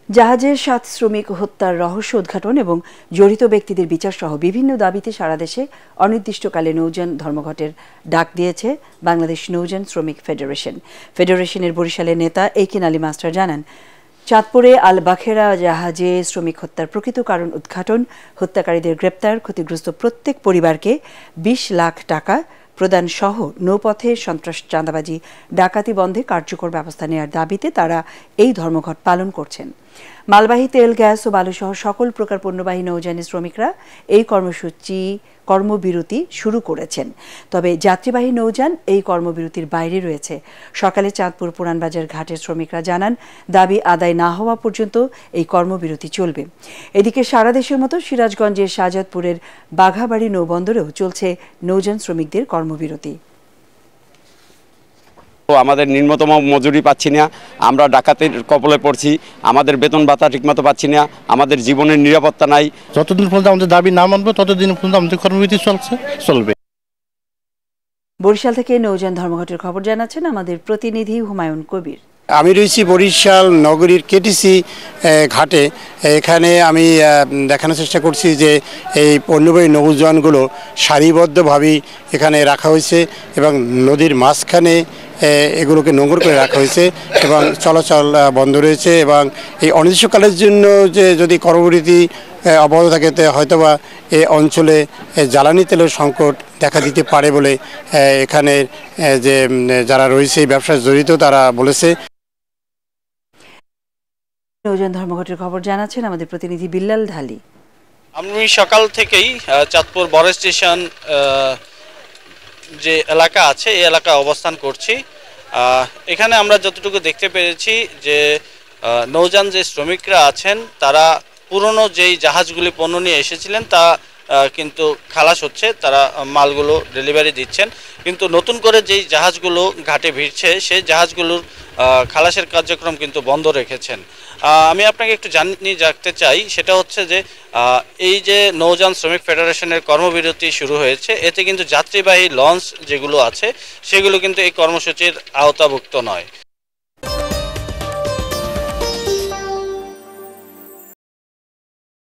জাহাজের ৭ শ্রমিক হত্যার রহস্য উদ্ঘাটন এবং জড়িত ব্যক্তিদের বিচার সহ বিভিন্ন দাবিতে সারা দেশে অনির্দিষ্টকালে নৌযান ধর্মঘটের ডাক দিয়েছে বাংলাদেশ নৌযান শ্রমিক ফেডারেশন। ফেডারেশনের বরিশালের নেতা একিন আলী মাস্টার জানান, চাঁদপুরে আল বাখেরা জাহাজে শ্রমিক হত্যার প্রকৃত কারণ উদ্ঘাটন, হত্যাকারীদের গ্রেপ্তার, ক্ষতিগ্রস্ত প্রত্যেক পরিবারকে ২০ লাখ টাকা প্রদান সহ নৌপথে সন্ত্রাস, চাঁদাবাজি, ডাকাতি বন্ধে কার্যকর ব্যবস্থা নেওয়ার দাবিতে তারা এই ধর্মঘট পালন করছেন। মালবাহী তেল, গ্যাস ও বালুসহ সকল প্রকার পণ্যবাহী নৌযানের শ্রমিকরা এই কর্মবিরতি শুরু করেছেন। তবে যাত্রীবাহী নৌযান এই কর্মবিরতির বাইরে রয়েছে। সকালে চাঁদপুর পুরানবাজার ঘাটের শ্রমিকরা জানান, দাবি আদায় না হওয়া পর্যন্ত এই কর্মবিরতি চলবে। এদিকে সারা দেশের মতো সিরাজগঞ্জের শাহজাদপুরের বাঘাবাড়ি নৌবন্দরেও চলছে নৌযান শ্রমিকদের কর্মবিরতি। আমাদের নিম্নতম মজুরি পাচ্ছি না, আমরা ডাকাতের কবলে পড়ছি, আমাদের বেতন ভাতা ঠিকমতো পাচ্ছি না, আমাদের জীবনের নিরাপত্তা নাই। যতদিন পর্যন্ত আমাদের দাবি না মানবো ততদিন পর্যন্ত আমাদের কর্মবিরতি চলবে। বরিশাল থেকে নৌযান ধর্মঘটের খবর জানাচ্ছেন আমাদের প্রতিনিধি হুমায়ুন কবির। আমি রয়েছি বরিশাল নগরীর কেটিসি ঘাটে। এখানে আমি দেখানোর চেষ্টা করছি যে এই পণ্যবাহী নৌযানগুলো সারিবদ্ধভাবেই এখানে রাখা হয়েছে এবং নদীর মাঝখানে এগুলোকে নোঙর করে রাখা হয়েছে এবং চলাচল বন্ধ রয়েছে। এবং এই অনির্দিষ্টকালের জন্য যে যদি কর্মবিরতি অব্যাহত থাকে হয়তোবা এই অঞ্চলে জ্বালানি তেলের সংকট দেখা দিতে পারে বলে এখানে যে যারা রয়েছে এই ব্যবসায় জড়িত তারা বলেছে। নৌযান ধর্মঘটের খবর জানাচ্ছেন আমাদের প্রতিনিধি বিল্লাল ঢালি। আমি সকাল থেকেই চাঁদপুর বড় স্টেশন যে এলাকা আছে এই এলাকায় অবস্থান করছি। এখানে আমরা যতটুকু দেখতে পেরেছি যে নৌযান যে শ্রমিকরা আছেন তারা পুরনো যেই জাহাজগুলি পণ্য নিয়ে এসেছিলেন তা কিন্তু খালাস হচ্ছে, তারা মালগুলো ডেলিভারি দিচ্ছেন। কিন্তু নতুন করে যেই জাহাজগুলো ঘাটে ভিড়ছে সেই জাহাজগুলোর খালাসের কার্যক্রম কিন্তু বন্ধ রেখেছেন। আমি আপনাকে একটু জানতে চাই, সেটা হচ্ছে যে এই যে নৌযান শ্রমিক ফেডারেশনের কর্মবিরতি শুরু হয়েছে, এতে কিন্তু যাত্রীবাহী লঞ্চ যেগুলো আছে সেগুলো কিন্তু এই কর্মসূচির আওতাভুক্ত নয়।